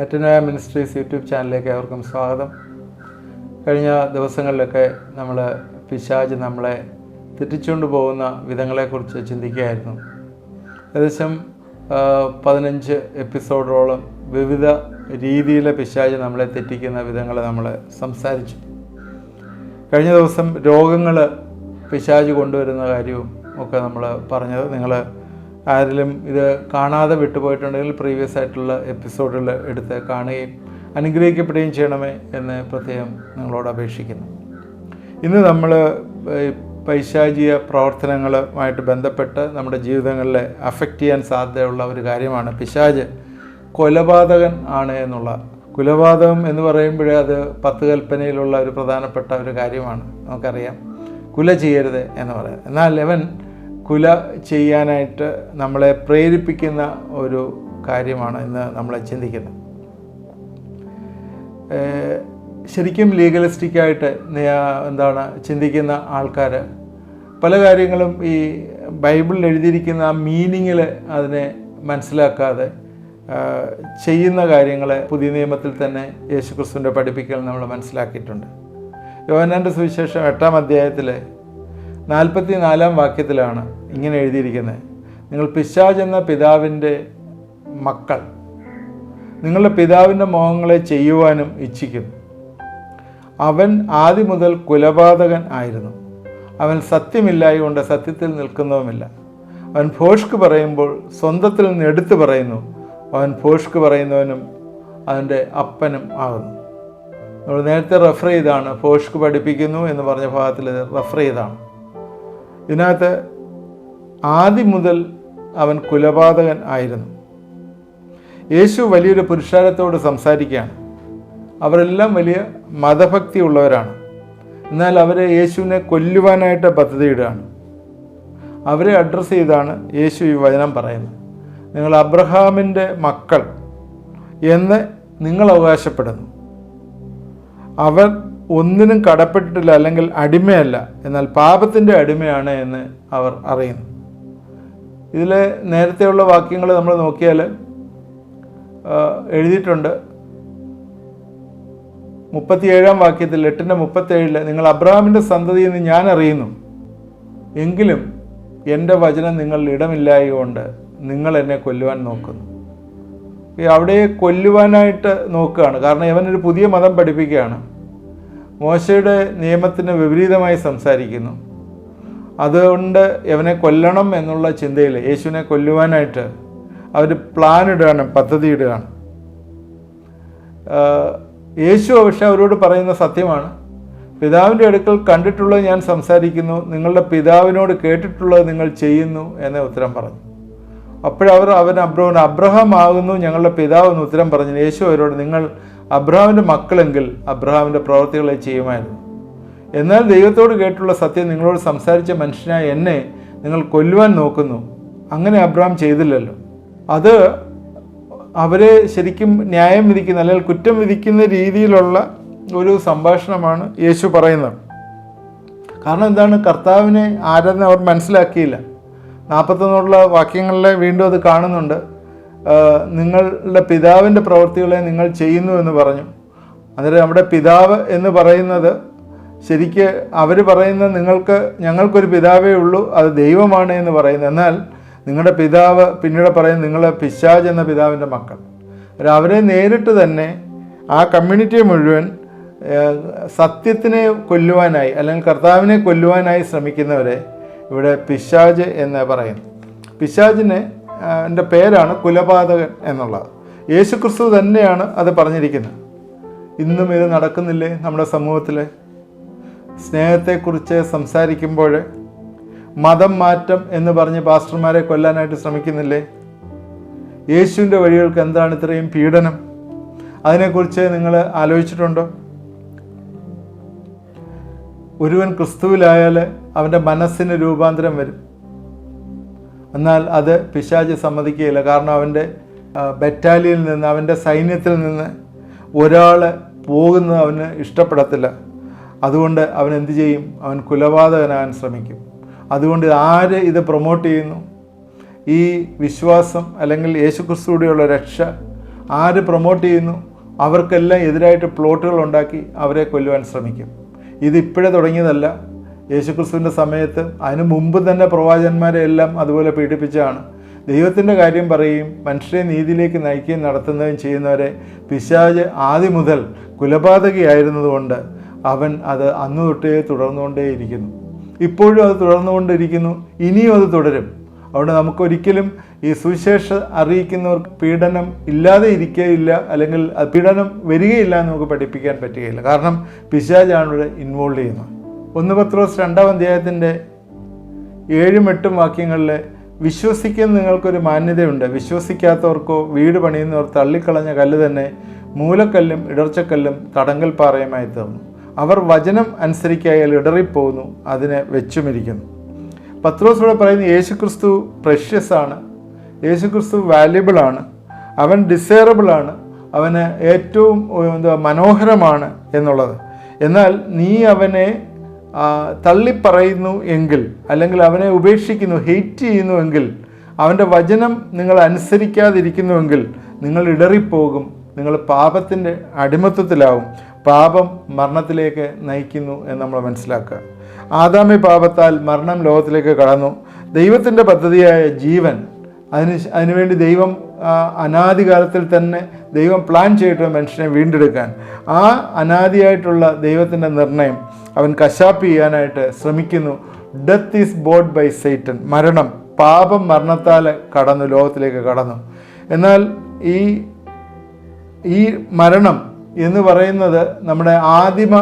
Metanoia ministries YouTube ചാനലിലേക്ക് അവർക്കും സ്വാഗതം. കഴിഞ്ഞ ദിവസങ്ങളിലൊക്കെ നമ്മൾ പിശാച് നമ്മളെ തെറ്റിച്ചുകൊണ്ട് പോകുന്ന വിധങ്ങളെക്കുറിച്ച് ചിന്തിക്കുകയായിരുന്നു. ഏകദേശം 15 എപ്പിസോഡോളം വിവിധ രീതിയിലെ പിശാച് നമ്മളെ തെറ്റിക്കുന്ന വിധങ്ങൾ നമ്മൾ സംസാരിച്ചു. കഴിഞ്ഞ ദിവസം രോഗങ്ങൾ പിശാച് കൊണ്ടുവരുന്ന കാര്യവും ഒക്കെ നമ്മൾ പറഞ്ഞത്. നിങ്ങൾ ആരെങ്കിലും ഇത് കാണാതെ വിട്ടുപോയിട്ടുണ്ടെങ്കിൽ പ്രീവിയസ് ആയിട്ടുള്ള എപ്പിസോഡുകൾ എടുത്ത് കാണുകയും അനുഗ്രഹിക്കപ്പെടുകയും ചെയ്യണമേ എന്ന് പ്രത്യേകം നിങ്ങളോട് അപേക്ഷിക്കുന്നു. ഇന്ന് നമ്മൾ പൈശാചിക പ്രവർത്തനങ്ങളുമായിട്ട് ബന്ധപ്പെട്ട് നമ്മുടെ ജീവിതങ്ങളിലെ അഫക്റ്റ് ചെയ്യാൻ സാധ്യതയുള്ള ഒരു കാര്യമാണ് പിശാച് കൊലപാതകൻ ആണ് എന്നുള്ള. കൊലപാതകം എന്ന് പറയുമ്പോഴേ അത് 10 കൽപ്പനയിലുള്ള ഒരു പ്രധാനപ്പെട്ട ഒരു കാര്യമാണ്. നമുക്കറിയാം, കുല ചെയ്യരുത് എന്ന് പറയാം. എന്നാൽ അവൻ കുല ചെയ്യാനായിട്ട് നമ്മളെ പ്രേരിപ്പിക്കുന്ന ഒരു കാര്യമാണ് ഇന്ന് നമ്മളെ ചിന്തിക്കുന്നത്. ശരിക്കും ലീഗലിസ്റ്റിക്കായിട്ട് ചിന്തിക്കുന്ന ആൾക്കാർ പല കാര്യങ്ങളും ഈ ബൈബിളിൽ എഴുതിയിരിക്കുന്ന ആ മീനിങ്ങിൽ അതിനെ മനസ്സിലാക്കാതെ ചെയ്യുന്ന കാര്യങ്ങളെ പുതിയ നിയമത്തിൽ തന്നെ യേശുക്രിസ്തുവിൻ്റെ പഠിപ്പിക്കൽ നമ്മൾ മനസ്സിലാക്കിയിട്ടുണ്ട്. യോഹന്നാൻ്റെ സുവിശേഷം 8-ാം അധ്യായത്തിൽ 44-ാം വാക്യത്തിലാണ് ഇങ്ങനെ എഴുതിയിരിക്കുന്നത്: നിങ്ങൾ പിശാച് എന്ന പിതാവിൻ്റെ മക്കൾ, നിങ്ങളുടെ പിതാവിൻ്റെ മോഹങ്ങളെ ചെയ്യുവാനും ഇച്ഛിക്കുന്നു. അവൻ ആദ്യം മുതൽ കൊലപാതകൻ ആയിരുന്നു. അവൻ സത്യമില്ലായതുകൊണ്ട് സത്യത്തിൽ നിൽക്കുന്നതുമില്ല. അവൻ ഭോഷ്ക് പറയുമ്പോൾ സ്വന്തത്തിൽ നിന്ന് എടുത്തു പറയുന്നു. അവൻ ഭോഷ്ക് പറയുന്നവനും അവൻ്റെ അപ്പനും ആകുന്നു. നമ്മൾ നേരത്തെ റെഫർ ചെയ്താണ്, ഭോഷ്ക് പഠിപ്പിക്കുന്നു എന്ന് പറഞ്ഞ ഭാഗത്തിൽ റെഫർ ചെയ്താണ്. ഇതിനകത്ത് ആദ്യം മുതൽ അവൻ കൊലപാതകൻ ആയിരുന്നു. യേശു വലിയൊരു പുരുഷാരത്തോട് സംസാരിക്കുകയാണ്. അവരെല്ലാം വലിയ മതഭക്തി ഉള്ളവരാണ്. എന്നാൽ അവരെ യേശുവിനെ കൊല്ലുവാനായിട്ട് പദ്ധതിയിടുകയാണ്. അവരെ അഡ്രസ്സ് ചെയ്താണ് യേശു ഈ വചനം പറയുന്നത്. നിങ്ങൾ അബ്രഹാമിൻ്റെ മക്കൾ എന്ന് നിങ്ങൾ അവകാശപ്പെടുന്നു. അവർ ഒന്നിനും കടപ്പെട്ടിട്ടില്ല, അല്ലെങ്കിൽ അടിമയല്ല, എന്നാൽ പാപത്തിൻ്റെ അടിമയാണ് എന്ന് അവർ അറിയുന്നു. ഇതിൽ നേരത്തെയുള്ള വാക്യങ്ങൾ നമ്മൾ നോക്കിയാൽ എഴുതിയിട്ടുണ്ട്. 37-ാം വാക്യത്തിൽ 8:37 നിങ്ങൾ അബ്രഹാമിൻ്റെ സന്തതി എന്ന് ഞാൻ അറിയുന്നു, എങ്കിലും എൻ്റെ വചനം നിങ്ങളിൽ ഇടമില്ലായതുകൊണ്ട് നിങ്ങൾ എന്നെ കൊല്ലുവാൻ നോക്കുന്നു. അവിടെ കൊല്ലുവാനായിട്ട് നോക്കുകയാണ്. കാരണം ഇവനൊരു പുതിയ മതം പഠിപ്പിക്കുകയാണ്. മോശയുടെ നിയമത്തിന് വിപരീതമായി സംസാരിക്കുന്നു. അതുകൊണ്ട് ഇവനെ കൊല്ലണം എന്നുള്ള ചിന്തയിൽ യേശുവിനെ കൊല്ലുവാനായിട്ട് അവർ പ്ലാൻ ഇടുകയാണ്, പദ്ധതി ഇടുകയാണ്. യേശു പക്ഷെ അവരോട് പറയുന്ന സത്യമാണ്. പിതാവിൻ്റെ അടുക്കൽ കണ്ടിട്ടുള്ളത് ഞാൻ സംസാരിക്കുന്നു, നിങ്ങളുടെ പിതാവിനോട് കേട്ടിട്ടുള്ളത് നിങ്ങൾ ചെയ്യുന്നു എന്ന ഉത്തരം പറഞ്ഞു. അവൻ അബ്രഹാം ആകുന്നു ഞങ്ങളുടെ പിതാവ് എന്ന് ഉത്തരം പറഞ്ഞു. യേശു അവരോട്, നിങ്ങൾ അബ്രഹാമിൻ്റെ മക്കളെങ്കിൽ അബ്രഹാമിൻ്റെ പ്രവൃത്തികളെ ചെയ്യുമായിരുന്നു. എന്നാൽ ദൈവത്തോട് കേട്ടുള്ള സത്യം നിങ്ങളോട് സംസാരിച്ച മനുഷ്യനായ എന്നെ നിങ്ങൾ കൊല്ലുവാൻ നോക്കുന്നു. അങ്ങനെ അബ്രഹാം ചെയ്തില്ലല്ലോ. അത് അവരെ ശരിക്കും ന്യായം വിധിക്കുന്ന, അല്ലെങ്കിൽ കുറ്റം വിധിക്കുന്ന രീതിയിലുള്ള ഒരു സംഭാഷണമാണ് യേശു പറയുന്നത്. കാരണം എന്താണ്? കർത്താവിനെ ആരെന്ന് അവർ മനസ്സിലാക്കിയില്ല. 41 വാക്യങ്ങളിൽ വീണ്ടും അത് കാണുന്നുണ്ട്. നിങ്ങളുടെ പിതാവിൻ്റെ പ്രവൃത്തികളെ നിങ്ങൾ ചെയ്യുന്നു എന്ന് പറഞ്ഞു. അന്നേരം നമ്മുടെ പിതാവ് എന്ന് പറയുന്നത് ശരിക്ക് അവർ പറയുന്നത് ഞങ്ങൾക്കൊരു പിതാവേ ഉള്ളൂ, അത് ദൈവമാണ് എന്ന് പറയുന്നത്. എന്നാൽ നിങ്ങളുടെ പിതാവ് പിന്നീട് പറയുന്നത് നിങ്ങൾ പിശാച് എന്ന പിതാവിൻ്റെ മക്കൾ. അവരെ നേരിട്ട് തന്നെ ആ കമ്മ്യൂണിറ്റിയെ മുഴുവൻ സത്യത്തിനെ കൊല്ലുവാനായി, അല്ലെങ്കിൽ കർത്താവിനെ കൊല്ലുവാനായി ശ്രമിക്കുന്നവരെ ഇവിടെ പിശാച് എന്ന് പറയുന്നു. പിശാചിന് എൻ്റെ പേരാണ് കൊലപാതകൻ എന്നുള്ളത്. യേശുക്രിസ്തു തന്നെയാണ് അത് പറഞ്ഞിരിക്കുന്നത്. ഇന്നും ഇത് നടക്കുന്നില്ലേ നമ്മുടെ സമൂഹത്തിൽ? സ്നേഹത്തെക്കുറിച്ച് സംസാരിക്കുമ്പോൾ മതം മാറ്റം എന്ന് പറഞ്ഞ് പാസ്റ്റർമാരെ കൊല്ലാനായിട്ട് ശ്രമിക്കുന്നില്ലേ? യേശുവിൻ്റെ വഴികൾക്ക് എന്താണ് ഇത്രയും പീഡനം? അതിനെക്കുറിച്ച് നിങ്ങൾ ആലോചിച്ചിട്ടുണ്ടോ? ഒരുവൻ ക്രിസ്തുവിലായാൽ അവൻ്റെ മനസ്സിന് രൂപാന്തരം വരും. എന്നാൽ അത് പിശാച് സമ്മതിക്കുകയില്ല. കാരണം അവൻ്റെ ബറ്റാലിയനിൽ നിന്ന്, അവൻ്റെ സൈന്യത്തിൽ നിന്ന് ഒരാൾ പോകുന്നത് അവന് ഇഷ്ടപ്പെടത്തില്ല. അതുകൊണ്ട് അവൻ എന്തു ചെയ്യും? അവൻ കൊലപാതകനാകാൻ ശ്രമിക്കും. അതുകൊണ്ട് ആര് ഇത് പ്രൊമോട്ട് ചെയ്യുന്നു? ഈ വിശ്വാസം അല്ലെങ്കിൽ യേശുക്രിസ്തുവിലുള്ള രക്ഷ ആര് പ്രൊമോട്ട് ചെയ്യുന്നു അവർക്കെല്ലാം എതിരായിട്ട് പ്ലോട്ടുകൾ ഉണ്ടാക്കി അവരെ കൊല്ലുവാൻ ശ്രമിക്കും. ഇതിപ്പോഴേ തുടങ്ങിയതല്ല. യേശുക്രിസ്തുവിൻ്റെ സമയത്ത് അതിനു മുമ്പ് തന്നെ പ്രവാചകന്മാരെ എല്ലാം അതുപോലെ പീഡിപ്പിച്ചാണ്. ദൈവത്തിൻ്റെ കാര്യം പറയുകയും മനുഷ്യരെ നീതിയിലേക്ക് നയിക്കുകയും നടത്തുന്നതും ചെയ്യുന്നവരെ പിശാച് ആദ്യം മുതൽ കുലപാതകയായിരുന്നതുകൊണ്ട് അവൻ അത് അന്ന് തൊട്ടേ തുടർന്നുകൊണ്ടേയിരിക്കുന്നു. ഇപ്പോഴും അത് തുടർന്നുകൊണ്ടിരിക്കുന്നു, ഇനിയും അത് തുടരും. അതുകൊണ്ട് നമുക്കൊരിക്കലും ഈ സുവിശേഷം അറിയിക്കുന്നവർക്ക് പീഡനം ഇല്ലാതെ ഇരിക്കുകയില്ല, അല്ലെങ്കിൽ പീഡനം വരികയില്ല എന്ന് നമുക്ക് പഠിപ്പിക്കാൻ പറ്റുകയില്ല. കാരണം പിശാചാണ് ഇവിടെ ഇൻവോൾവ് ചെയ്യുന്നത്. 1 പത്രോസ് 2-ാം അധ്യായത്തിൻ്റെ 7-8 വാക്യങ്ങളിൽ വിശ്വസിക്കുന്ന നിങ്ങൾക്കൊരു മാന്യതയുണ്ട്. വിശ്വസിക്കാത്തവർക്കോ വീട് പണിയുന്നവർ തള്ളിക്കളഞ്ഞ കല്ല് തന്നെ മൂലക്കല്ലും ഇടർച്ചക്കല്ലും തടങ്കൽ പാറയുമായി തീർന്നു. അവർ വചനം അനുസരിക്കായാൽ ഇടറിപ്പോകുന്നു, അതിനെ വെച്ചുമിരിക്കുന്നു. പത്രോസിലൂടെ പറയുന്ന യേശുക്രിസ്തു പ്രഷ്യസ് ആണ്, യേശുക്രിസ്തു വാല്യുബിളാണ്, അവൻ ഡിസൈറബിളാണ്, അവന് ഏറ്റവും മനോഹരമാണ് എന്നുള്ളത്. എന്നാൽ നീ അവനെ തള്ളിപ്പറയുന്നു എങ്കിൽ, അല്ലെങ്കിൽ അവനെ ഉപേക്ഷിക്കുന്നു, ഹെയ്റ്റ് ചെയ്യുന്നുവെങ്കിൽ, അവൻ്റെ വചനം നിങ്ങൾ അനുസരിക്കാതിരിക്കുന്നുവെങ്കിൽ നിങ്ങൾ ഇടറിപ്പോകും, നിങ്ങൾ പാപത്തിൻ്റെ അടിമത്വത്തിലാവും. പാപം മരണത്തിലേക്ക് നയിക്കുന്നു എന്ന് നമ്മൾ മനസ്സിലാക്കുക. ആദാമി പാപത്താൽ മരണം ലോകത്തിലേക്ക് കടന്നു. ദൈവത്തിൻ്റെ പദ്ധതിയായ ജീവൻ, അതിനുവേണ്ടി ദൈവം അനാദികാലത്തിൽ തന്നെ ദൈവം പ്ലാൻ ചെയ്തിട്ട് മനുഷ്യനെ വീണ്ടെടുക്കാൻ, ആ അനാദിയായിട്ടുള്ള ദൈവത്തിൻ്റെ നിർണയം അവൻ കശാപ്പ് ചെയ്യാനായിട്ട് ശ്രമിക്കുന്നു. Death is bought by Satan. മരണം, പാപം മരണത്താൽ കടന്നു, ലോകത്തിലേക്ക് കടന്നു. എന്നാൽ ഈ മരണം എന്ന് പറയുന്നത് നമ്മുടെ ആദിമ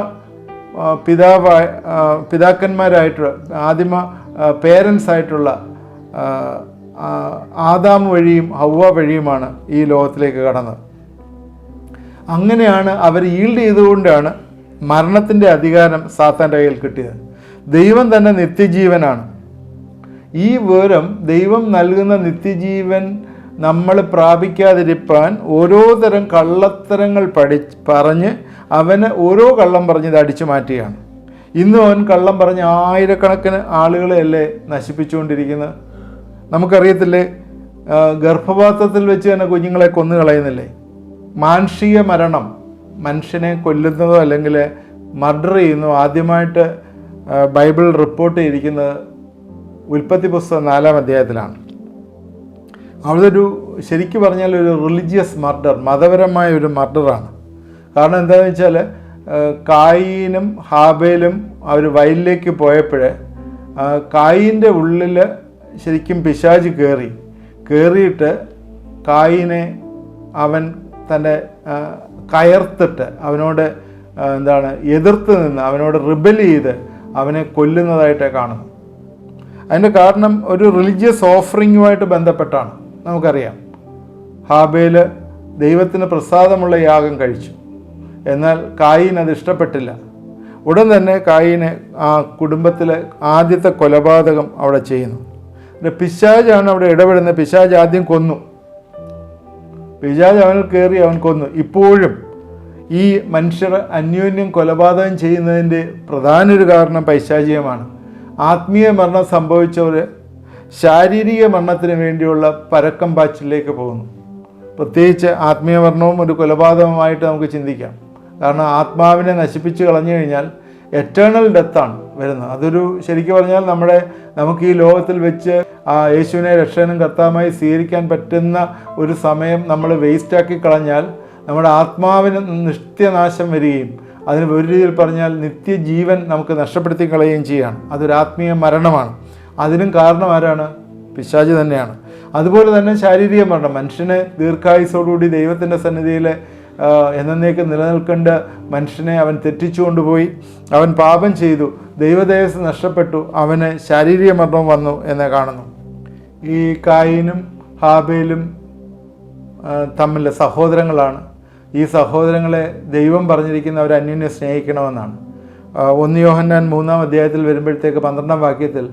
പിതാക്കന്മാരായിട്ടുള്ള ആദിമ പേരൻസ് ആയിട്ടുള്ള ആദാം വഴിയും ഹവ്വ വഴിയുമാണ് ഈ ലോകത്തിലേക്ക് കടന്നത്. അങ്ങനെയാണ് അവർ ഈൽഡ് ചെയ്തുകൊണ്ടാണ് മരണത്തിൻ്റെ അധികാരം സാത്താൻ്റെ കയ്യിൽ കിട്ടിയത്. ദൈവം തന്നെ നിത്യജീവനാണ്. ഈ വിവരം, ദൈവം നൽകുന്ന നിത്യജീവൻ നമ്മൾ പ്രാപിക്കാതിരിക്കാൻ ഓരോ തരം കള്ളത്തരങ്ങൾ പറഞ്ഞ് അവന് ഓരോ കള്ളം പറഞ്ഞ് ഇത് അടിച്ചു മാറ്റുകയാണ്. ഇന്നും അവൻ കള്ളം പറഞ്ഞ് ആയിരക്കണക്കിന് ആളുകളെയല്ലേ നശിപ്പിച്ചുകൊണ്ടിരിക്കുന്നത്. നമുക്കറിയത്തില്ലേ, ഗർഭപാത്രത്തിൽ വെച്ച് തന്നെ കുഞ്ഞുങ്ങളെ കൊന്നു കളയുന്നില്ലേ? മാനുഷിക മരണം, മനുഷ്യനെ കൊല്ലുന്നതോ അല്ലെങ്കിൽ മർഡർ ചെയ്യുന്നതോ ആദ്യമായിട്ട് ബൈബിൾ റിപ്പോർട്ട് ചെയ്തിരിക്കുന്നത് ഉൽപ്പത്തി പുസ്തകം 4-ാം അധ്യായത്തിലാണ്. അവിടെ ശരിക്കും പറഞ്ഞാൽ ഒരു റിലീജിയസ് മർഡർ, മതപരമായ ഒരു മർഡറാണ്. കാരണം എന്താണെന്ന് വെച്ചാൽ കായീനും ഹാബേലും അവർ വയലിലേക്ക് പോയപ്പോൾ കായീൻ്റെ ഉള്ളിൽ ശരിക്കും പിശാച് കയറിയിട്ട് കായീനെ അവൻ തൻ്റെ കയർത്തിട്ട് അവനോട് എതിർത്ത് നിന്ന് അവനോട് റിബൽ ചെയ്ത് അവനെ കൊല്ലുന്നതായിട്ട് കാണുന്നു. അതിൻ്റെ കാരണം ഒരു റിലീജിയസ് ഓഫറിങ്ങുമായിട്ട് ബന്ധപ്പെട്ടാണ്. നമുക്കറിയാം, ഹാബേൽ ദൈവത്തിന് പ്രസാദമുള്ള യാഗം കഴിച്ചു, എന്നാൽ കായീൻ അത് ഇഷ്ടപ്പെട്ടില്ല. ഉടൻ തന്നെ കായീനെ ആ കുടുംബത്തിലെ ആദ്യത്തെ കൊലപാതകം അവിടെ ചെയ്യുന്നു. പിശാചാണ് അവിടെ ഇടപെടുന്നത്. പിശാച് ആദ്യം കൊന്നു, പിശാച് അവനിൽ കയറി അവൻ കൊന്നു. ഇപ്പോഴും ഈ മനുഷ്യർ അന്യോന്യം കൊലപാതകം ചെയ്യുന്നതിൻ്റെ പ്രധാന ഒരു കാരണം പൈശാചികമാണ്. ആത്മീയ മരണം സംഭവിച്ചവർ ശാരീരിക മരണത്തിന് വേണ്ടിയുള്ള പരക്കം പാച്ചിലേക്ക് പോകുന്നു. പ്രത്യേകിച്ച് ആത്മീയ മരണവും ഒരു കൊലപാതകമായിട്ട് നമുക്ക് ചിന്തിക്കാം. കാരണം ആത്മാവിനെ നശിപ്പിച്ച് കളഞ്ഞു കഴിഞ്ഞാൽ എറ്റേണൽ ഡെത്താണ് വരുന്നത്. അതൊരു ശരിക്കും പറഞ്ഞാൽ നമുക്ക് ഈ ലോകത്തിൽ വെച്ച് യേശുവിനെ രക്ഷകനും കർത്താവുമായി സ്വീകരിക്കാൻ പറ്റുന്ന ഒരു സമയം നമ്മൾ വേസ്റ്റാക്കി കളഞ്ഞാൽ നമ്മുടെ ആത്മാവിന് നിത്യനാശം വരികയും അതിന് ഒരു രീതിയിൽ പറഞ്ഞാൽ നിത്യജീവൻ നമുക്ക് നഷ്ടപ്പെടുത്തി കളയുകയും ചെയ്യുകയാണ്. അതൊരു ആത്മീയ മരണമാണ്. അതിനും കാരണം ആരാണ്? പിശാച് തന്നെയാണ്. അതുപോലെ തന്നെ ശാരീരിക മരണം, മനുഷ്യനെ ദീർഘായുസോടുകൂടി ദൈവത്തിൻ്റെ സന്നിധിയിൽ എന്നേക്ക് നിലനിൽക്കേണ്ട മനുഷ്യനെ അവൻ തെറ്റിച്ചു കൊണ്ടുപോയി, അവൻ പാപം ചെയ്തു, ദൈവതേജസ്സ് നഷ്ടപ്പെട്ടു, അവന് ശാരീരിക മരണം വന്നു എന്ന് കാണുന്നു. ഈ കായീനും ഹാബേലും തമ്മിലെ സഹോദരങ്ങളാണ്. ഈ സഹോദരങ്ങളെ ദൈവം പറഞ്ഞിരിക്കുന്ന അവർ അന്യോന്യം സ്നേഹിക്കണമെന്നാണ്. 1 യോഹന്നാൻ 3-ാം അധ്യായത്തിൽ വരുമ്പോഴത്തേക്ക് 12-ാം വാക്യത്തിൽ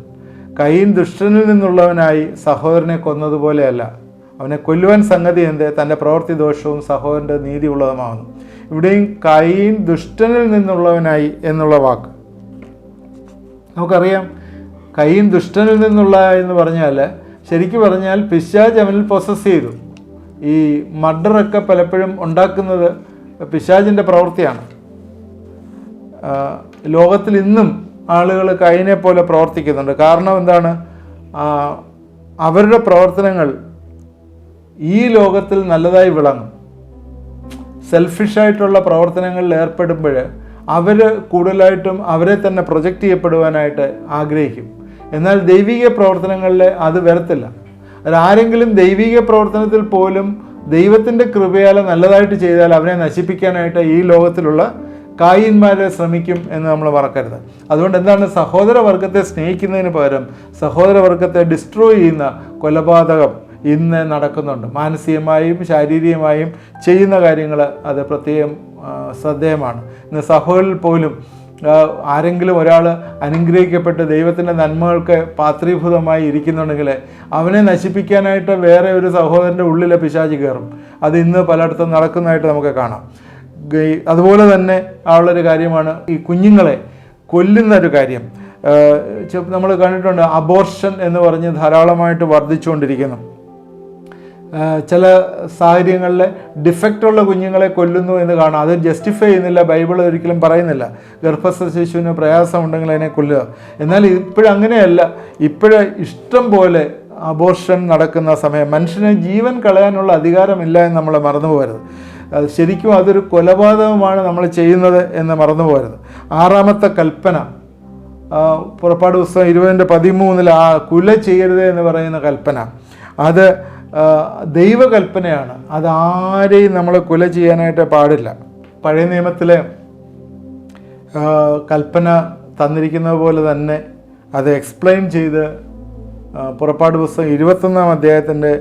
കയീൻ ദുഷ്ടനിൽ നിന്നുള്ളവനായി സഹോദരനെ കൊന്നതുപോലെയല്ല, അവനെ കൊല്ലുവാൻ സംഗതി എന്ത്? തൻ്റെ പ്രവൃത്തി ദോഷവും സഹോദരൻ്റെ നീതി ഉള്ളതുമാകുന്നു. ഇവിടെയും കയീൻ ദുഷ്ടനിൽ നിന്നുള്ളവനായി എന്നുള്ള വാക്ക് നമുക്കറിയാം. കയീൻ ദുഷ്ടനിൽ നിന്നുള്ള എന്ന് പറഞ്ഞാൽ ശരിക്കും പറഞ്ഞാൽ പിശാച് അവനിൽ പൊസസ് ചെയ്തു. ഈ മർഡറൊക്കെ പലപ്പോഴും ഉണ്ടാക്കുന്നത് പിശാചിൻ്റെ പ്രവൃത്തിയാണ്. ലോകത്തിൽ ഇന്നും ആളുകൾ കൈനെ പോലെ പ്രവർത്തിക്കുന്നുണ്ട്. കാരണം എന്താണ്? അവരുടെ പ്രവർത്തനങ്ങൾ ഈ ലോകത്തിൽ നല്ലതായി വിളങ്ങും. സെൽഫിഷായിട്ടുള്ള പ്രവർത്തനങ്ങളിൽ ഏർപ്പെടുമ്പോൾ അവർ കൂടുതലായിട്ടും അവരെ തന്നെ പ്രൊജക്റ്റ് ചെയ്യപ്പെടുവാനായിട്ട് ആഗ്രഹിക്കും. എന്നാൽ ദൈവിക പ്രവർത്തനങ്ങളിൽ അത് വരത്തില്ല. ആരെങ്കിലും ദൈവിക പ്രവർത്തനത്തിൽ പോലും ദൈവത്തിൻ്റെ കൃപയാൽ നല്ലതായിട്ട് ചെയ്താൽ അവനെ നശിപ്പിക്കാനായിട്ട് ഈ ലോകത്തിലുള്ള കായിന്മാരെ ശ്രമിക്കും എന്ന് നമ്മൾ മറക്കരുത്. അതുകൊണ്ട് എന്താണ്? സഹോദരവർഗത്തെ സ്നേഹിക്കുന്നതിന് പകരം സഹോദരവർഗത്തെ ഡിസ്ട്രോയ് ചെയ്യുന്ന കൊലപാതകം ഇന്ന് നടക്കുന്നുണ്ട്. മാനസികമായും ശാരീരികമായും ചെയ്യുന്ന കാര്യങ്ങൾ അത് പ്രത്യേകം ശ്രദ്ധേയമാണ്. ഇന്ന് സഭകളിൽ പോലും ആരെങ്കിലും ഒരാൾ അനുഗ്രഹിക്കപ്പെട്ട് ദൈവത്തിൻ്റെ നന്മകൾക്ക് പാത്രീഭൂതമായി ഇരിക്കുന്നുണ്ടെങ്കിൽ അവനെ നശിപ്പിക്കാനായിട്ട് വേറെ ഒരു സഹോദരൻ്റെ ഉള്ളിലെ പിശാച് കയറും. അത് ഇന്ന് പലയിടത്തും നടക്കുന്നതായിട്ട് നമുക്ക് കാണാം. അതുപോലെ തന്നെ ഉള്ളൊരു കാര്യമാണ് ഈ കുഞ്ഞുങ്ങളെ കൊല്ലുന്ന ഒരു കാര്യം. നമ്മൾ കണ്ടിട്ടുണ്ട്, അബോർഷൻ എന്ന് പറഞ്ഞ് ധാരാളമായിട്ട് വർദ്ധിച്ചുകൊണ്ടിരിക്കുന്നു. ചില സാഹചര്യങ്ങളിൽ ഡിഫക്റ്റുള്ള കുഞ്ഞുങ്ങളെ കൊല്ലുന്നു എന്ന് കാണാം. അത് ജസ്റ്റിഫൈ ചെയ്യുന്നില്ല, ബൈബിൾ ഒരിക്കലും പറയുന്നില്ല. ഗർഭസ്ഥ ശിശുവിന് പ്രയാസമുണ്ടെങ്കിൽ അതിനെ കൊല്ലുക. എന്നാൽ ഇപ്പോഴങ്ങനെയല്ല. ഇഷ്ടം പോലെ അബോർഷൻ നടക്കുന്ന സമയം മനുഷ്യന് ജീവൻ കളയാനുള്ള അധികാരമില്ല എന്ന് നമ്മൾ മറന്നു പോകരുത്. ശരിക്കും അതൊരു കൊലപാതകമാണ് നമ്മൾ ചെയ്യുന്നത് എന്ന് മറന്നു പോകരുത്. 6ാമത്തെ കൽപ്പന, പുറപ്പാട് പുസ്തകം 20:13 കുല ചെയ്യരുത് എന്ന് പറയുന്ന കൽപ്പന, അത് ദൈവകൽപ്പനയാണ്. അതാരെയും നമ്മൾ കുല ചെയ്യാനായിട്ട് പാടില്ല. പഴയ നിയമത്തിലെ കൽപ്പന തന്നിരിക്കുന്നത് പോലെ തന്നെ അത് എക്സ്പ്ലെയിൻ ചെയ്ത് പുറപ്പാട് പുസ്തകം 21-ാം അധ്യായത്തിൻ്റെ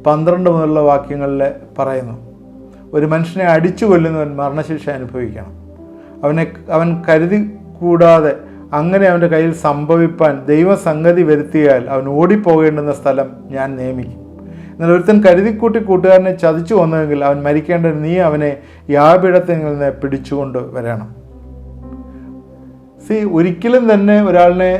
12 മുതലുള്ള വാക്യങ്ങളിൽ പറയുന്നു. ഒരു മനുഷ്യനെ അടിച്ചു കൊല്ലുന്നവൻ മരണശിക്ഷ അനുഭവിക്കണം. അവൻ കരുതി കൂടാതെ അങ്ങനെ അവൻ്റെ കയ്യിൽ സംഭവിപ്പാൻ ദൈവസംഗതി വരുത്തിയാൽ അവൻ ഓടിപ്പോകേണ്ടുന്ന സ്ഥലം ഞാൻ നിയമിക്കും. എന്നാൽ ഒരുത്തൻ കരുതിക്കൂട്ടി കൂട്ടുകാരനെ ചതിച്ചു വന്നതെങ്കിൽ അവൻ മരിക്കേണ്ടത് നീ അവനെ യാഗപീഠത്തിൽ നിന്ന് പിടിച്ചുകൊണ്ട് വരണം. ഒരിക്കലും തന്നെ ഒരാളിനെ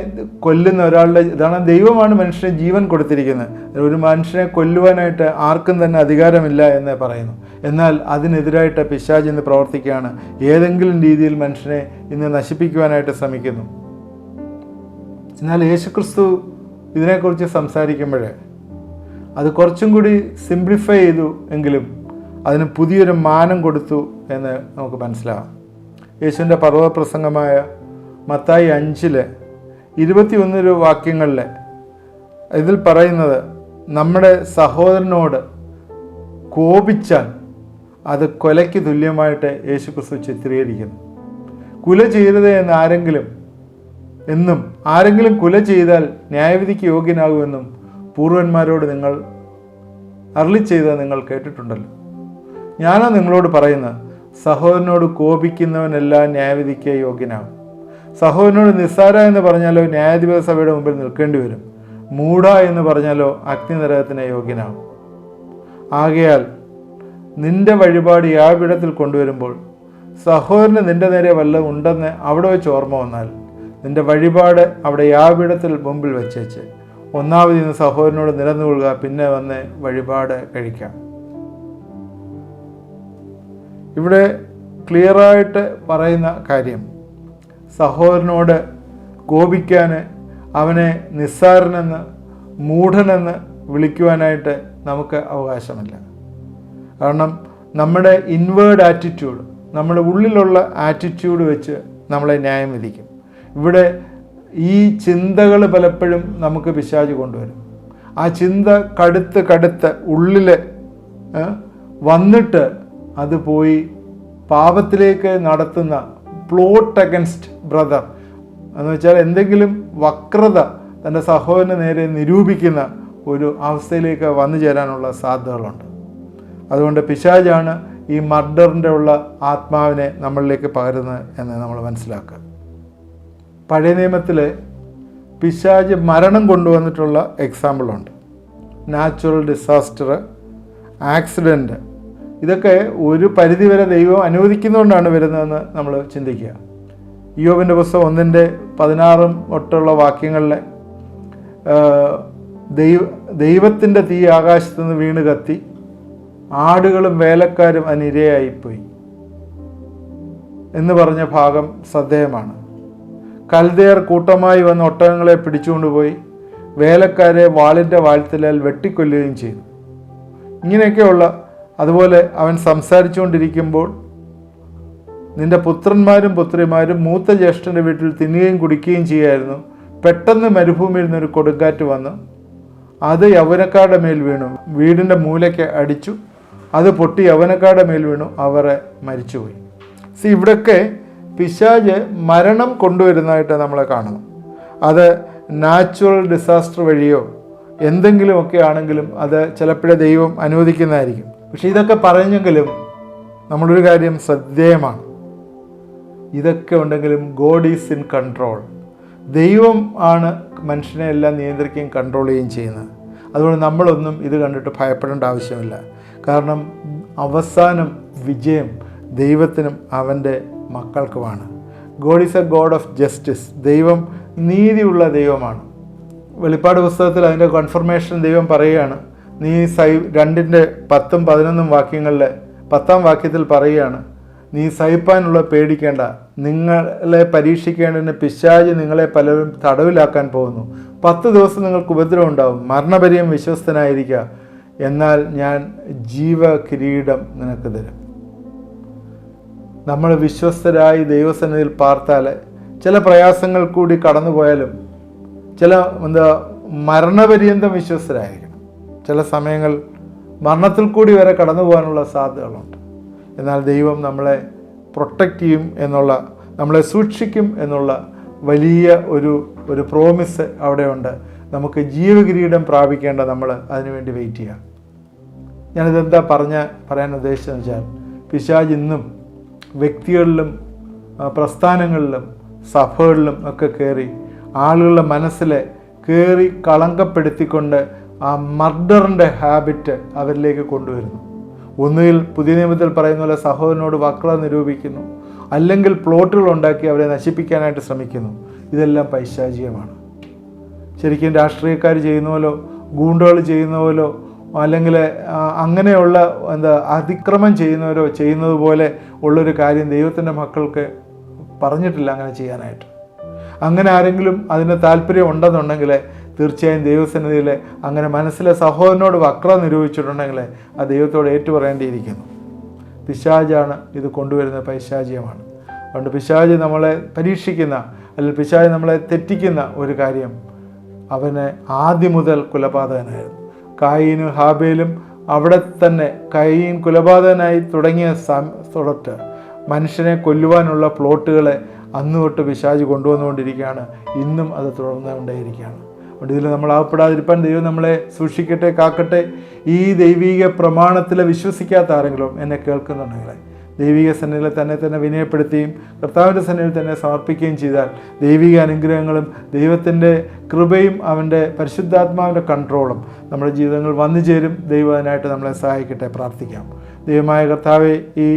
കൊല്ലുന്ന ഒരാളുടെ ഇതാണ്, ദൈവമാണ് മനുഷ്യന് ജീവൻ കൊടുത്തിരിക്കുന്നത്. ഒരു മനുഷ്യനെ കൊല്ലുവാനായിട്ട് ആർക്കും തന്നെ അധികാരമില്ല എന്ന് പറയുന്നു. എന്നാൽ അതിനെതിരായിട്ട് പിശാച് ഇന്ന് പ്രവർത്തിക്കുകയാണ്. ഏതെങ്കിലും രീതിയിൽ മനുഷ്യനെ ഇന്ന് നശിപ്പിക്കുവാനായിട്ട് ശ്രമിക്കുന്നു. എന്നാൽ യേശുക്രിസ്തു ഇതിനെക്കുറിച്ച് സംസാരിക്കുമ്പോൾ അത് കുറച്ചും കൂടി സിംപ്ലിഫൈ ചെയ്തു എങ്കിലും അതിന് പുതിയൊരു മാനം കൊടുത്തു എന്ന് നമുക്ക് മനസ്സിലാവാം. യേശുവിൻ്റെ പർവ്വത പ്രസംഗമായ മത്തായി 5:21 വാക്യങ്ങളിൽ ഇതിൽ പറയുന്നത്, നമ്മുടെ സഹോദരനോട് കോപിച്ചാൽ അത് കൊലയ്ക്ക് തുല്യമായിട്ട് യേശുക്രിസ്തു ചിത്രീകരിക്കുന്നു. കുല ചെയ്തത് എന്നും ആരെങ്കിലും കുല ചെയ്താൽ ന്യായവിധിക്ക് യോഗ്യനാകുമെന്നും പൂർവന്മാരോട് നിങ്ങൾ അരുളി ചെയ്തത് നിങ്ങൾ കേട്ടിട്ടുണ്ടല്ലോ. ഞാനോ നിങ്ങളോട് പറയുന്നത്, സഹോദരനോട് കോപിക്കുന്നവനെല്ലാം ന്യായവിധിക്ക് യോഗ്യനാകും. സഹോദരനോട് നിസ്സാര എന്ന് പറഞ്ഞാലോ ന്യായാധിപതി സഭയുടെ മുമ്പിൽ നിൽക്കേണ്ടി വരും. മൂഢ എന്ന് പറഞ്ഞാലോ അഗ്നിനരകത്തിന് യോഗ്യനാകും. ആകയാൽ നിന്റെ വഴിപാട് യാഗപീഠത്തിൽ കൊണ്ടുവരുമ്പോൾ സഹോദരന് നിന്റെ നേരെ വല്ലതും ഉണ്ടെന്ന് അവിടെ വെച്ച് ഓർമ്മ വന്നാൽ നിന്റെ വഴിപാട് അവിടെ യാഗപീഠത്തിൽ മുമ്പിൽ വെച്ചേച്ച് ഒന്നാമത് ഇന്ന് സഹോദരനോട് നിലനിൽക്കുക, പിന്നെ വന്ന് വഴിപാട് കഴിക്കാം. ഇവിടെ ക്ലിയറായിട്ട് പറയുന്ന കാര്യം, സഹോദരനോട് കോപിക്കാൻ, അവനെ നിസ്സാരനെന്ന് മൂഢനെന്ന് വിളിക്കുവാനായിട്ട് നമുക്ക് അവകാശമില്ല. കാരണം നമ്മുടെ ഇൻവേർഡ് ആറ്റിറ്റ്യൂഡ്, നമ്മുടെ ഉള്ളിലുള്ള ആറ്റിറ്റ്യൂഡ് വെച്ച് നമ്മളെ ന്യായം വിധിക്കും. ഇവിടെ ഈ ചിന്തകൾ പലപ്പോഴും നമുക്ക് പിശാച് കൊണ്ടുവരും. ആ ചിന്ത കടുത്ത് ഉള്ളിൽ വന്നിട്ട് അത് പോയി പാപത്തിലേക്ക് നടത്തുന്ന പ്ലോട്ട് അഗൻസ്റ്റ് ബ്രദർ എന്ന് വെച്ചാൽ എന്തെങ്കിലും വക്രത തൻ്റെ സഹോദരന് നേരെ നിരൂപിക്കുന്ന ഒരു അവസ്ഥയിലേക്ക് വന്നു ചേരാനുള്ള സാധ്യതകളുണ്ട്. അതുകൊണ്ട് പിശാചാണ് ഈ മർഡറിൻ്റെ ഉള്ള ആത്മാവിനെ നമ്മളിലേക്ക് പകരുന്നത് എന്ന് നമ്മൾ മനസ്സിലാക്കുക. പഴയ നിയമത്തിൽ പിശാച് മരണം കൊണ്ടുവന്നിട്ടുള്ള എക്സാമ്പിളുണ്ട്. നാച്ചുറൽ ഡിസാസ്റ്റർ, ആക്സിഡൻറ്റ്, ഇതൊക്കെ ഒരു പരിധിവരെ ദൈവം അനുവദിക്കുന്നതുകൊണ്ടാണ് വരുന്നതെന്ന് നമ്മൾ ചിന്തിക്കുക. ഇയ്യോബിൻ്റെ പുസ്തകം 1:16 തൊട്ടുള്ള വാക്യങ്ങളിൽ ദൈവത്തിൻ്റെ തീ ആകാശത്തു നിന്ന് വീണ് കത്തി ആടുകളും വേലക്കാരും അതിനിരയായിപ്പോയി എന്ന് പറഞ്ഞ ഭാഗം ശ്രദ്ധേയമാണ്. കൽദയർ കൂട്ടമായി വന്ന് ഒട്ടകങ്ങളെ പിടിച്ചുകൊണ്ടുപോയി വേലക്കാരെ വാളിൻ്റെ വാഴ്ത്തലാൽ വെട്ടിക്കൊല്ലുകയും ചെയ്തു. ഇങ്ങനെയൊക്കെയുള്ള, അതുപോലെ അവൻ സംസാരിച്ചുകൊണ്ടിരിക്കുമ്പോൾ നിന്റെ പുത്രന്മാരും പുത്രിമാരും മൂത്ത ജ്യേഷ്ഠൻ്റെ വീട്ടിൽ തിന്നുകയും കുടിക്കുകയും ചെയ്യുമായിരുന്നു. പെട്ടെന്ന് മരുഭൂമിയിൽ നിന്നൊരു കൊടുങ്കാറ്റ് വന്ന് അത് യൗവനക്കാരുടെ മേൽ വീണു, വീടിൻ്റെ മൂലയ്ക്ക് അടിച്ചു, അത് പൊട്ടി യൗവനക്കാരുടെ മേൽ വീണു, അവരെ മരിച്ചുപോയി. ഇവിടെയൊക്കെ പിശാച് മരണം കൊണ്ടുവരുന്നതായിട്ട് നമ്മളെ കാണുന്നു. അത് നാച്ചുറൽ ഡിസാസ്റ്റർ വഴിയോ എന്തെങ്കിലുമൊക്കെ ആണെങ്കിലും അത് ചിലപ്പോഴേ ദൈവം അനുവദിക്കുന്നതായിരിക്കും. പക്ഷെ ഇതൊക്കെ പറഞ്ഞെങ്കിലും നമ്മളൊരു കാര്യം ശ്രദ്ധേയമാണ്, ഇതൊക്കെ ഉണ്ടെങ്കിലും ഗോഡ് ഈസ് ഇൻ കൺട്രോൾ. ദൈവം ആണ് മനുഷ്യനെ എല്ലാം നിയന്ത്രിക്കുകയും കൺട്രോൾ ചെയ്യുകയും ചെയ്യുന്നത്. അതുകൊണ്ട് നമ്മളൊന്നും ഇത് കണ്ടിട്ട് ഭയപ്പെടേണ്ട ആവശ്യമില്ല. കാരണം അവസാനം വിജയം ദൈവത്തിനും അവൻ്റെ മക്കൾക്കുമാണ്. God is a God of justice. ദൈവം നീതിയുള്ള ദൈവമാണ്. വെളിപ്പാട് പുസ്തകത്തിൽ അതിൻ്റെ കൺഫർമേഷൻ ദൈവം പറയുകയാണ്. നീ 2:10-11 വാക്യങ്ങളിൽ 10-ാം വാക്യത്തിൽ പറയുകയാണ്, നീ സഹിപ്പാനുള്ള പേടിക്കേണ്ട, നിങ്ങളെ പരീക്ഷിക്കേണ്ടതിന് പിശാച് നിങ്ങളെ പലരും തടവിലാക്കാൻ പോകുന്നു. 10 ദിവസം നിങ്ങൾക്ക് ഉപദ്രവം ഉണ്ടാവും, മരണപര്യം വിശ്വസ്തനായിരിക്കുക, എന്നാൽ ഞാൻ ജീവകിരീടം നിനക്ക് തരും. നമ്മൾ വിശ്വസ്തരായി ദൈവസന്നിധിയിൽ പാർത്താൽ ചില പ്രയാസങ്ങൾ കൂടി കടന്നു പോയാലും ചില മരണപര്യന്തം വിശ്വസ്തരായിരിക്കണം. ചില സമയങ്ങൾ മരണത്തിൽ കൂടി വരെ കടന്നു പോകാനുള്ള സാധ്യതകളുണ്ട്. എന്നാൽ ദൈവം നമ്മളെ പ്രൊട്ടക്റ്റ് ചെയ്യും എന്നുള്ള, നമ്മളെ സൂക്ഷിക്കും എന്നുള്ള വലിയ ഒരു പ്രോമിസ് അവിടെയുണ്ട്. നമുക്ക് ജീവകിരീടം പ്രാപിക്കേണ്ട നമ്മൾ അതിനുവേണ്ടി വെയിറ്റ് ചെയ്യാം. ഞാനിതെന്താ പറയാൻ ഉദ്ദേശിച്ചതെന്ന് വെച്ചാൽ, പിശാച് ഇന്നും വ്യക്തികളിലും പ്രസ്ഥാനങ്ങളിലും സഭകളിലും ഒക്കെ കയറി ആളുകളുടെ മനസ്സിലെ കയറി കളങ്കപ്പെടുത്തിക്കൊണ്ട് ആ മർഡറിൻ്റെ ഹാബിറ്റ് അവരിലേക്ക് കൊണ്ടുവരുന്നു. ഒന്നുകിൽ പുതിയ നിയമത്തിൽ പറയുന്ന പോലെ സഹോദരനോട് വക്രത നിരൂപിക്കുന്നു, അല്ലെങ്കിൽ പ്ലോട്ടുകൾ ഉണ്ടാക്കി അവരെ നശിപ്പിക്കാനായിട്ട് ശ്രമിക്കുന്നു. ഇതെല്ലാം പൈശാചികമാണ്. ശരിക്കും രാഷ്ട്രീയക്കാർ ചെയ്യുന്ന പോലോ ഗൂണ്ടകൾ ചെയ്യുന്ന പോലോ അല്ലെങ്കിൽ അങ്ങനെയുള്ള അതിക്രമം ചെയ്യുന്നവരോ ചെയ്യുന്നത് പോലെ ഉള്ളൊരു കാര്യം ദൈവത്തിൻ്റെ മക്കൾക്ക് പറഞ്ഞിട്ടില്ല അങ്ങനെ ചെയ്യാനായിട്ട്. അങ്ങനെ ആരെങ്കിലും അതിന് താല്പര്യം ഉണ്ടെന്നുണ്ടെങ്കിൽ തീർച്ചയായും ദൈവസന്നിധിയിൽ അങ്ങനെ മനസ്സിലെ സഹോദരനോട് വക്രത നിരൂപിച്ചിട്ടുണ്ടെങ്കിൽ ആ ദൈവത്തോട് ഏറ്റുപറയേണ്ടിയിരിക്കുന്നു. പിശാചാണ് ഇത് കൊണ്ടുവരുന്നത്, പൈശാചികമാണ്. അതുകൊണ്ട് പിശാച് നമ്മളെ പരീക്ഷിക്കുന്ന, അല്ലെങ്കിൽ പിശാച് നമ്മളെ തെറ്റിക്കുന്ന ഒരു കാര്യം, അവന് ആദ്യം മുതൽ കുലപാതകനായിരുന്നു. കായീനും ഹാബേലും അവിടെ തന്നെ കയീൻ കുലപാതകനായി തുടങ്ങിയ തൊട്ട് മനുഷ്യനെ കൊല്ലുവാനുള്ള പ്ലോട്ടുകളെ അന്ന് തൊട്ട് പിശാച് കൊണ്ടുവന്നുകൊണ്ടിരിക്കുകയാണ്. ഇന്നും അത് തുടർന്നുകൊണ്ടേയിരിക്കുകയാണ്. അതുകൊണ്ട് ഇതിൽ നമ്മൾ ആവപ്പെടാതിരിക്കാൻ ദൈവം നമ്മളെ സൂക്ഷിക്കട്ടെ, കാക്കട്ടെ. ഈ ദൈവിക പ്രമാണത്തിൽ വിശ്വസിക്കാത്ത ആരെങ്കിലും എന്നെ കേൾക്കുന്നുണ്ടെങ്കിൽ ദൈവിക സന്നിധിയിൽ തന്നെ വിനയപ്പെടുത്തുകയും കർത്താവിൻ്റെ സന്നിധിയിൽ തന്നെ സമർപ്പിക്കുകയും ചെയ്താൽ ദൈവിക അനുഗ്രഹങ്ങളും ദൈവത്തിൻ്റെ കൃപയും അവൻ്റെ പരിശുദ്ധാത്മാവിൻ്റെ കൺട്രോളും നമ്മുടെ ജീവിതങ്ങളിൽ വന്നു ചേരും. ദൈവം അതിനായിട്ട് നമ്മളെ സഹായിക്കട്ടെ. പ്രാർത്ഥിക്കാം. ദൈവമായ കർത്താവെ, ഈ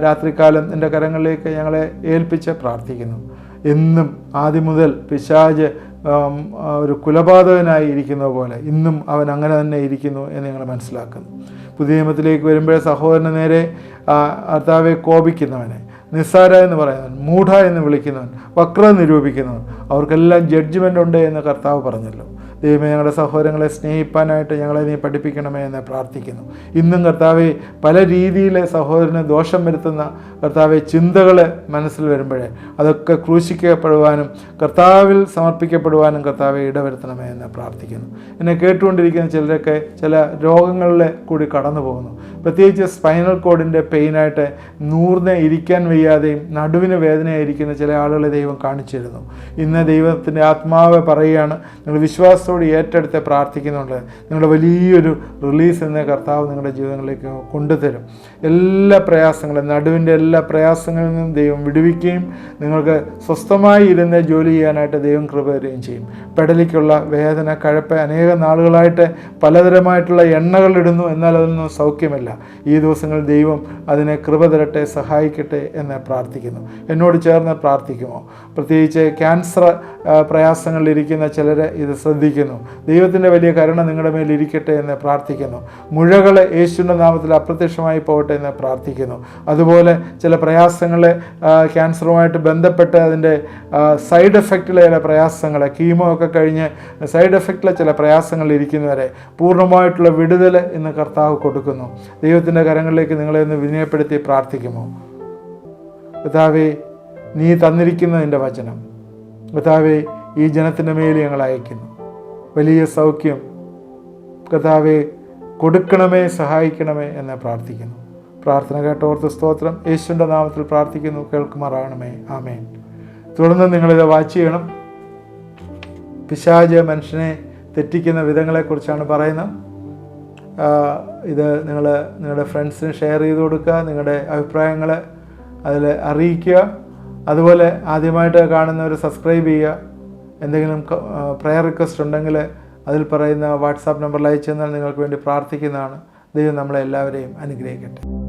രാത്രികാലം എൻ്റെ കരങ്ങളിലേക്ക് ഞങ്ങളെ ഏൽപ്പിച്ച് പ്രാർത്ഥിക്കുന്നു. എന്നും ആദ്യം മുതൽ പിശാച് ഒരു കുലപാതകനായി ഇരിക്കുന്നത് പോലെ ഇന്നും അവൻ അങ്ങനെ തന്നെ ഇരിക്കുന്നു എന്ന് ഞങ്ങൾ മനസ്സിലാക്കുന്നു. പുതിയ നിയമത്തിലേക്ക് വരുമ്പോഴേ സഹോദരന് നേരെ കർത്താവെ കോപിക്കുന്നവനെ, നിസ്സാര എന്ന് പറയുന്നവൻ, മൂഢ എന്ന് വിളിക്കുന്നവൻ, വക്രത നിരൂപിക്കുന്നവൻ, അവർക്കെല്ലാം ജഡ്ജ്മെൻ്റ് ഉണ്ട് എന്ന് കർത്താവ് പറഞ്ഞല്ലോ. ദൈവമേ, ഞങ്ങളുടെ സഹോദരങ്ങളെ സ്നേഹിപ്പാനായിട്ട് ഞങ്ങളെ നീ പഠിപ്പിക്കണമേ എന്ന് പ്രാർത്ഥിക്കുന്നു. ഇന്നും കർത്താവെ, പല രീതിയിൽ സഹോദരന് ദോഷം വരുത്തുന്ന കർത്താവെ ചിന്തകൾ മനസ്സിൽ വരുമ്പോഴേ അതൊക്കെ ക്രൂശിക്കപ്പെടുവാനും കർത്താവിൽ സമർപ്പിക്കപ്പെടുവാനും കർത്താവെ ഇടവരുത്തണമേ എന്ന് പ്രാർത്ഥിക്കുന്നു. എന്നെ കേട്ടുകൊണ്ടിരിക്കുന്ന ചിലരൊക്കെ ചില രോഗങ്ങളിലെ കൂടി കടന്നു പോകുന്നു. പ്രത്യേകിച്ച് സ്പൈനൽ കോഡിൻ്റെ പെയിനായിട്ട് നൂറിനെ ഇരിക്കാൻ വയ്യാതെയും നടുവിന് വേദനയായിരിക്കുന്ന ചില ആളുകളെ ദൈവം കാണിച്ചു തരുന്നു. ഇന്ന് ദൈവത്തിൻ്റെ ആത്മാവ് പറയുകയാണ്, നിങ്ങൾ വിശ്വാസത്തോട് ഏറ്റെടുത്ത് പ്രാർത്ഥിക്കുന്നുണ്ട്, നിങ്ങളുടെ വലിയൊരു റിലീസ് എന്ന കർത്താവ് നിങ്ങളുടെ ജീവിതങ്ങളിലേക്ക് കൊണ്ടുതരും. എല്ലാ പ്രയാസങ്ങളും, നടുവിൻ്റെ എല്ലാ പ്രയാസങ്ങളിൽ നിന്നും ദൈവം വിടുവിക്കുകയും നിങ്ങൾക്ക് സ്വസ്ഥമായി ഇരുന്ന് ജോലി ചെയ്യാനായിട്ട് ദൈവം കൃപ തരികയും ചെയ്യും. പെടലിക്കുള്ള വേദന, കഴപ്പ് അനേക നാളുകളായിട്ട് പലതരമായിട്ടുള്ള എണ്ണകൾ ഇടുന്നു, എന്നാൽ അതൊന്നും സൗഖ്യമില്ല. ഈ ദിവസങ്ങളിൽ ദൈവം അതിനെ കൃപ തരട്ടെ, സഹായിക്കട്ടെ എന്ന് പ്രാർത്ഥിക്കുന്നു. എന്നോട് ചേർന്ന് പ്രാർത്ഥിക്കുമോ? പ്രത്യേകിച്ച് ക്യാൻസർ പ്രയാസങ്ങളിലിരിക്കുന്ന ചിലരെ ഇത് ശ്രദ്ധിക്കുന്നു. ദൈവത്തിൻ്റെ വലിയ കരുണ നിങ്ങളുടെ മേൽ ഇരിക്കട്ടെ എന്ന് പ്രാർത്ഥിക്കുന്നു. മുഴകൾ യേശുവിൻ്റെ നാമത്തിൽ അപ്രത്യക്ഷമായി പോകട്ടെ എന്ന് പ്രാർത്ഥിക്കുന്നു. അതുപോലെ ചില പ്രയാസങ്ങൾ ക്യാൻസറുമായിട്ട് ബന്ധപ്പെട്ട് അതിൻ്റെ സൈഡ് എഫക്റ്റിലെ ചില പ്രയാസങ്ങൾ, കീമോ ഒക്കെ കഴിഞ്ഞ് സൈഡ് എഫക്റ്റിലെ ചില പ്രയാസങ്ങൾ ഇരിക്കുന്നവരെ പൂർണ്ണമായിട്ടുള്ള വിടുതൽ ഇന്ന് കർത്താവ് കൊടുക്കുന്നു. ദൈവത്തിൻ്റെ കരങ്ങളിലേക്ക് നിങ്ങളെ ഒന്ന് വിനയപ്പെടുത്തി പ്രാർത്ഥിക്കുമോ? കർത്താവേ, നീ തന്നിരിക്കുന്നതിൻ്റെ വചനം കർത്താവേ ഈ ജനത്തിൻ്റെ മേൽ ഞങ്ങൾ അയക്കുന്നു. വലിയ സൗഖ്യം കർത്താവേ കൊടുക്കണമേ, സഹായിക്കണമേ എന്ന് പ്രാർത്ഥിക്കുന്നു. പ്രാർത്ഥന കേട്ടോർത്ത് സ്തോത്രം. യേശുവിൻ്റെ നാമത്തിൽ പ്രാർത്ഥിക്കുന്നു, കേൾക്കുമാറാകണമേ. ആമേൻ. തുടർന്ന് നിങ്ങളിത് വാച്ച് ചെയ്യണം. പിശാച് മനുഷ്യനെ തെറ്റിക്കുന്ന വിധങ്ങളെക്കുറിച്ചാണ് പറയുന്നത്. ഇത് നിങ്ങളുടെ ഫ്രണ്ട്സിന് ഷെയർ ചെയ്ത് കൊടുക്കുക, നിങ്ങളുടെ അഭിപ്രായങ്ങൾ അതിൽ അറിയിക്കുക. അതുപോലെ ആദ്യമായിട്ട് കാണുന്നവർ സബ്സ്ക്രൈബ് ചെയ്യുക. എന്തെങ്കിലും പ്രയർ റിക്വസ്റ്റ് ഉണ്ടെങ്കിൽ അതിൽ പറയുന്ന വാട്സാപ്പ് നമ്പറിൽ അയച്ചു തന്നാൽ നിങ്ങൾക്ക് വേണ്ടി പ്രാർത്ഥിക്കുന്നതാണ്. ദൈവം നമ്മളെല്ലാവരെയും അനുഗ്രഹിക്കട്ടെ.